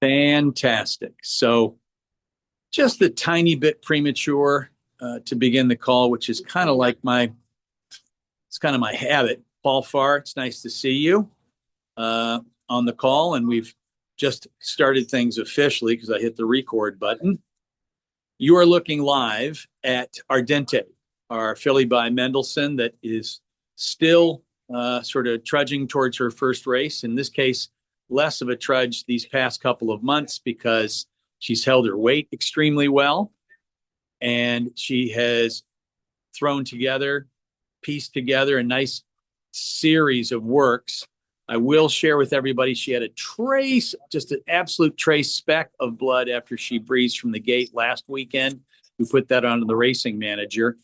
Fantastic. So just a tiny bit premature to begin the call, which is kind of like it's kind of my habit. Paul Farr, it's nice to see you on the call. And we've just started things officially because I hit the record button. You are looking live at Ardente, our filly by Mendelssohn that is still sort of trudging towards her first race. In this case, less of a trudge these past couple of months because she's held her weight extremely well. And she has pieced together a nice series of works. I will share with everybody she had just an absolute trace speck of blood after she breezed from the gate last weekend. We put that on the racing manager.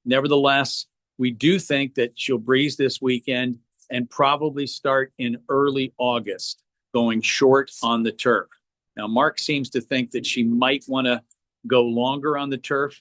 Nevertheless, we do think that she'll breeze this weekend and probably start in early August, going short on the turf. Now, Mark seems to think that she might want to go longer on the turf,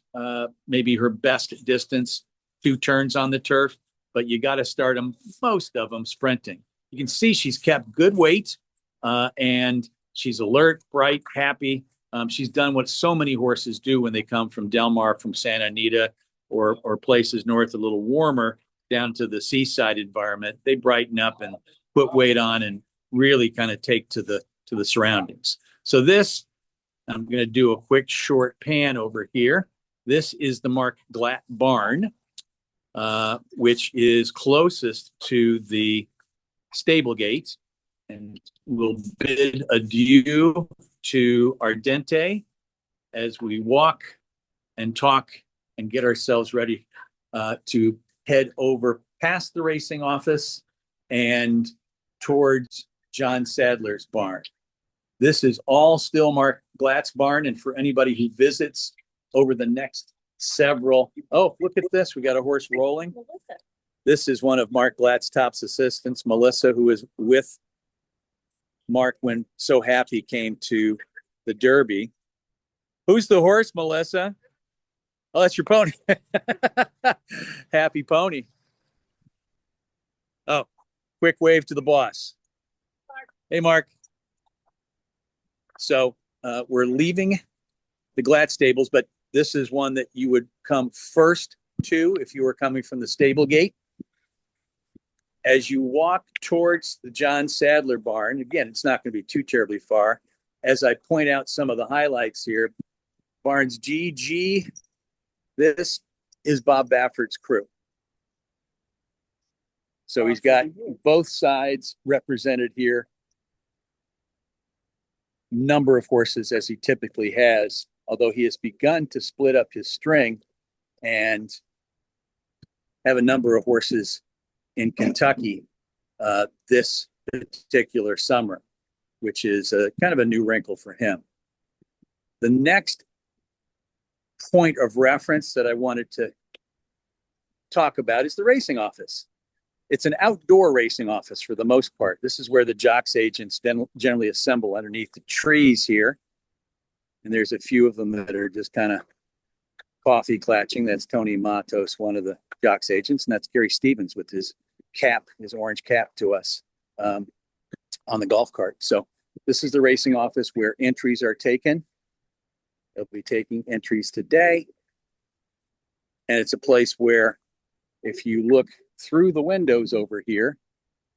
maybe her best distance, 2 turns on the turf, but you got to start most of them sprinting. You can see she's kept good weight and she's alert, bright, happy. She's done what so many horses do when they come from Del Mar, from Santa Anita, or places north a little warmer down to the seaside environment. They brighten up and put weight on and really kind of take to the surroundings. So this, I'm going to do a quick short pan over here. This is the Mark Glatt barn, which is closest to the stable gate, and we'll bid adieu to Ardente as we walk and talk and get ourselves ready to head over past the racing office and towards John Sadler's barn. This is all still Mark Glatt's barn, and for anybody who visits over the next several, oh, look at this, we got a horse rolling. Melissa. This is one of Mark Glatt's top assistants, Melissa, who was with Mark when So Happy came to the Derby. Who's the horse, Melissa? Oh, that's your pony. Happy pony. Oh, quick wave to the boss. Mark. Hey, Mark. So we're leaving the Glatt stables, but this is one that you would come first to if you were coming from the stable gate. As you walk towards the John Sadler barn, again, it's not going to be too terribly far. As I point out some of the highlights here, barns GG, this is Bob Baffert's crew. So he's got both sides represented here. Number of horses as he typically has, although he has begun to split up his string and have a number of horses in Kentucky this particular summer, which is kind of a new wrinkle for him. The next point of reference that I wanted to talk about is the racing office. It's an outdoor racing office for the most part. This is where the jocks agents generally assemble underneath the trees here. And there's a few of them that are just kind of coffee clatching. That's Tony Matos, one of the jocks agents, and that's Gary Stevens with his cap, his orange cap to us on the golf cart. So this is the racing office where entries are taken. They'll be taking entries today. And it's a place where if you look through the windows over here,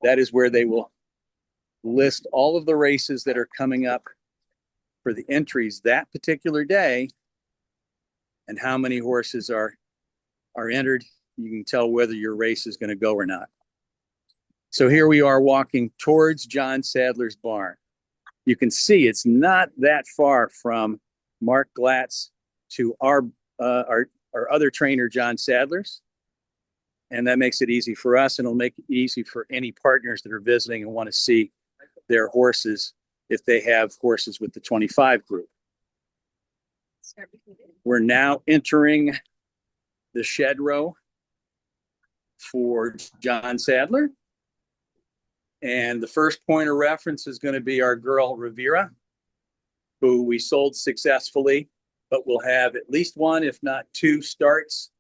that is where they will list all of the races that are coming up for the entries that particular day and how many horses are entered. You can tell whether your race is going to go or not. So here we are walking towards John Sadler's barn. You can see it's not that far from Mark Glatt's to our other trainer, John Sadler's. And that makes it easy for us, and it'll make it easy for any partners that are visiting and want to see their horses if they have horses with the 25 group. We're now entering the shed row for John Sadler. And the first point of reference is going to be our girl Rivera, who we sold successfully, but we'll have at least one, if not 2 starts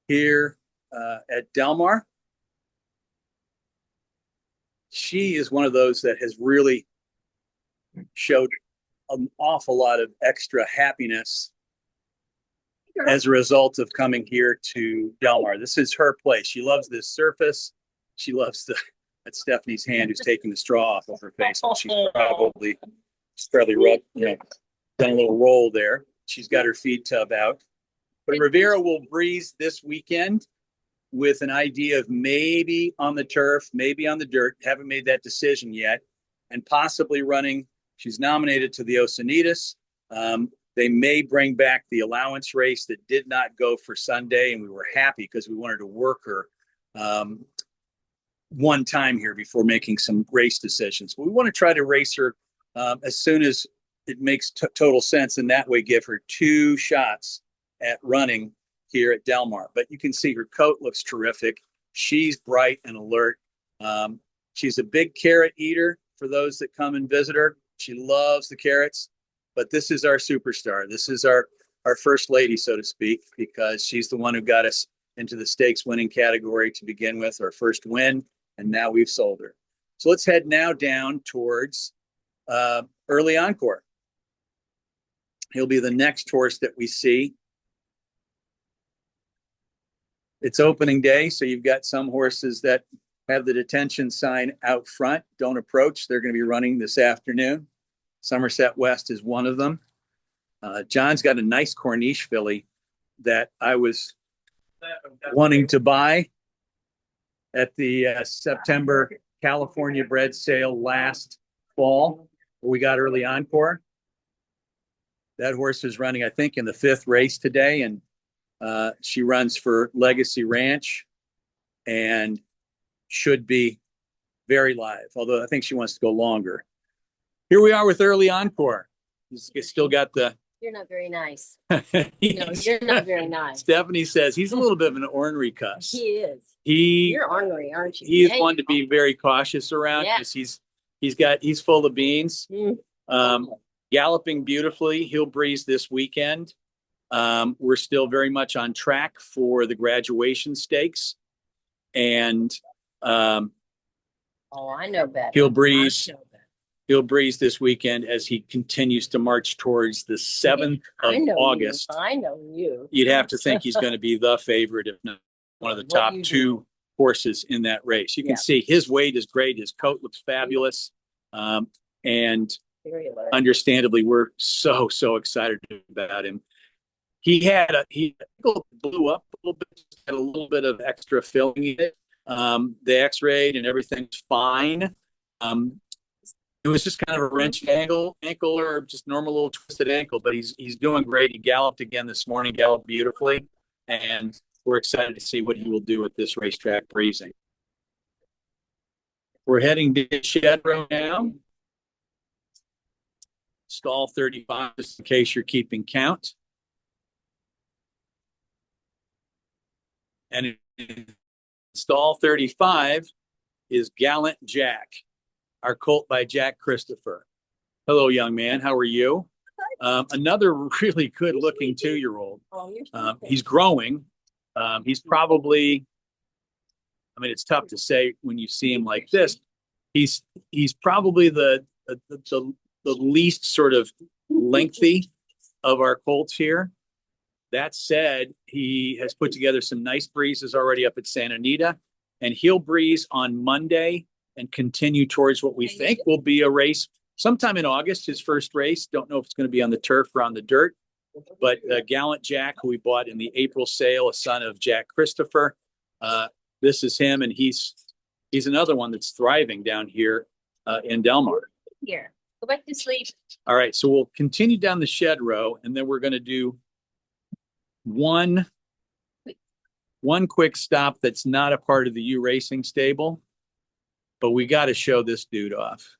here at Del Mar. She is one of those that has really showed an awful lot of extra happiness as a result of coming here to Del Mar. This is her place. She loves this surface. She loves that's Stephanie's hand who's taking the straw off of her face. She's probably rubbed, done a little roll there. She's got her feed tub out. But Rivera will breeze this weekend with an idea of maybe on the turf, maybe on the dirt. Haven't made that decision yet. And possibly running. She's nominated to the Oceanitas. They may bring back the allowance race that did not go for Sunday, and we were happy because we wanted to work her one time here before making some race decisions. But we want to try to race her as soon as it makes total sense, and that way give her 2 shots at running here at Del Mar. But you can see her coat looks terrific. She's bright and alert. She's a big carrot eater for those that come and visit her. She loves the carrots. But this is our superstar. This is our first lady, so to speak, because she's the one who got us into the stakes winning category to begin with, our first win, and now we've sold her. So let's head now down towards Early Encore. He'll be the next horse that we see. It's opening day, so you've got some horses that have the detention sign out front. Don't approach. They're going to be running this afternoon. Somerset West is one of them. John's got a nice Corniche filly that I was wanting to buy at the September California bred sale last fall. We got Early Encore. That horse is running, I think, in the 5th race today, and she runs for Legacy Ranch and should be very live, although I think she wants to go longer. Here we are with Early Encore. He's still got the... You're not very nice. No, you're not very nice. Stephanie says he's a little bit of an ornery cuss. He is. You're ornery, aren't you? He is one to be very cautious around because he's full of beans. Galloping beautifully. He'll breeze this weekend. We're still very much on track for the graduation stakes. And I know better. He'll breeze this weekend as he continues to march towards the 7th of August. I know you. You'd have to think he's going to be the favorite, if not one of the top 2 horses in that race. You can see his weight is great. His coat looks fabulous. And understandably, we're so excited about him. He blew up a little bit, had a little bit of extra filling in it. The X-rayed and everything's fine. It was just kind of a wrenched ankle or just normal little twisted ankle, but he's doing great. He galloped again this morning, galloped beautifully, and we're excited to see what he will do at this racetrack breezing. We're heading to Shed Row now. Stall 35, just in case you're keeping count. And in stall 35 is Gallant Jack, our colt by Jack Christopher. Hello, young man. How are you? Another really good-looking 2-year-old. He's growing. He's probably, it's tough to say when you see him like this. He's probably the least sort of lengthy of our colts here. That said, he has put together some nice breezes already up at Santa Anita, and he'll breeze on Monday and continue towards what we think will be a race sometime in August, his first race. Don't know if it's going to be on the turf or on the dirt, but Gallant Jack, who we bought in the April sale, a son of Jack Christopher. This is him, and he's another one that's thriving down here in Del Mar. Here, go back to sleep. All right, so we'll continue down the Shed Row, and then we're going to do one quick stop that's not a part of the U Racing stable, but we got to show this dude off.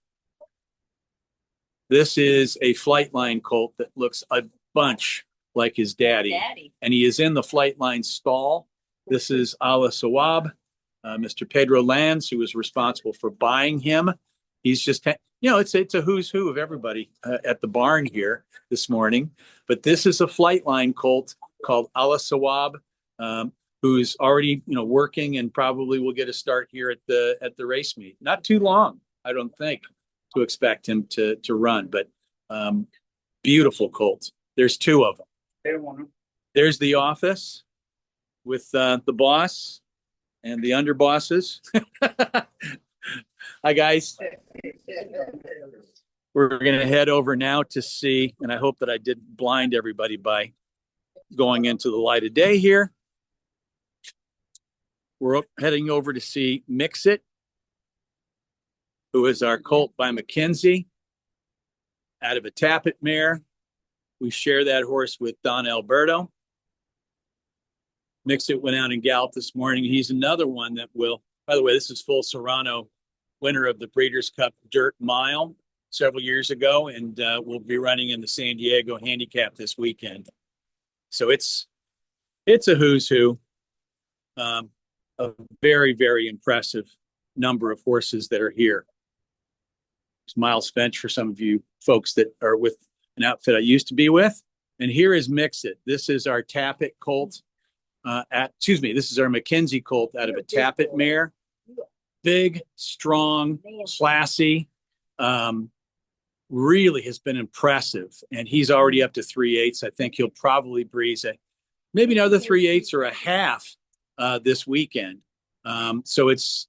This is a Flightline colt that looks a bunch like his daddy. And he is in the Flightline stall. This is Ala Sawab, Mr. Pedro Lanz, who was responsible for buying him. He's just, it's a who's who of everybody at the barn here this morning. But this is a Flightline colt called Ala Sawab, who's already, working and probably will get a start here at the race meet. Not too long, I don't think. to expect him to run. But beautiful colt. There's two of them. There's the office with the boss and the underbosses. Hi, guys. We're going to head over now to see, and I hope that I didn't blind everybody by going into the light of day here. We're heading over to see Mix It, who is our colt by McKenzie out of a Tappet mare. We share that horse with Don Alberto. Mix It went out and galloped this morning. He's another one that will, by the way, this is Full Serrano, winner of the Breeders' Cup Dirt Mile several years ago, and will be running in the San Diego Handicap this weekend. So it's a who's who. A very, very impressive number of horses that are here. It's Miles Finch for some of you folks that are with an outfit I used to be with. And here is Mix It. This is our Tappet colt. This is our McKenzie colt out of a Tappet mare. Big, strong, classy. Really has been impressive. And he's already up to 3/8. I think he'll probably breeze maybe another 3/8 or a half this weekend. So it's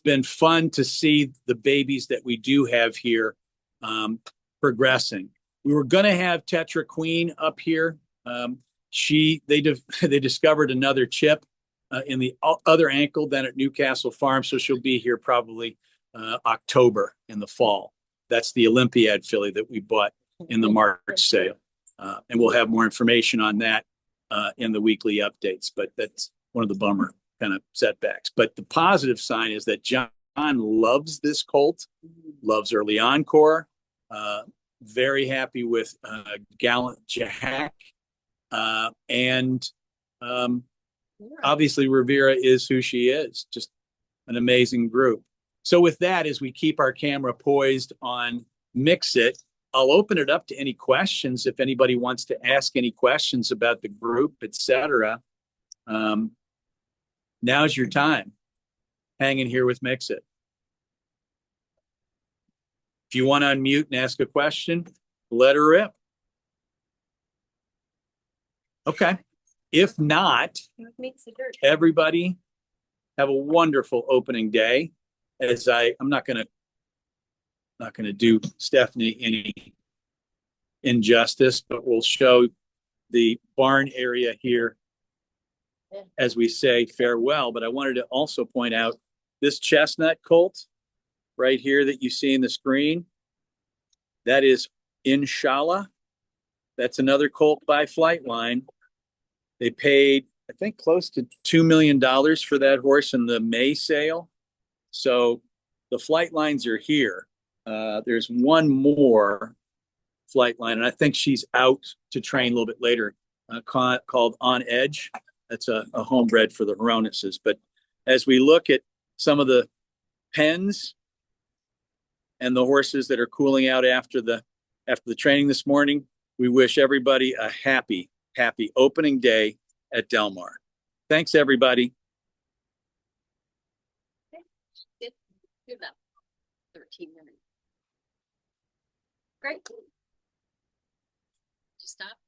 been fun to see the babies that we do have here progressing. We were going to have Tetra Queen up here. They discovered another chip in the other ankle down at Newcastle Farm, so she'll be here probably October in the fall. That's the Olympiad filly that we bought in the March sale, and we'll have more information on that in the weekly updates. But that's one of the bummer kind of setbacks. But the positive sign is that John loves this colt, loves Early Encore. Very happy with Gallant Jack. And obviously Rivera is who she is, just an amazing group. So with that, as we keep our camera poised on Mix It, I'll open it up to any questions. If anybody wants to ask any questions about the group, etc. Now's your time. Hang in here with Mix It. If you want to unmute and ask a question, let her rip. Okay. If not, everybody have a wonderful opening day. As I'm not gonna do Stephanie any injustice, but we'll show the barn area here as we say farewell. But I wanted to also point out this chestnut colt right here that you see in the screen. That is Inshallah. That's another colt by Flightline. They paid, I think, close to $2 million for that horse in the May sale. So the flight lines are here. There's one more flight line, and I think she's out to train a little bit later, called On Edge. That's a homebred for the Hronesses. But as we look at some of the pens and the horses that are cooling out after the training this morning, we wish everybody a happy opening day at Del Mar. Thanks, everybody. Do about 13 minutes. Great. Just stop.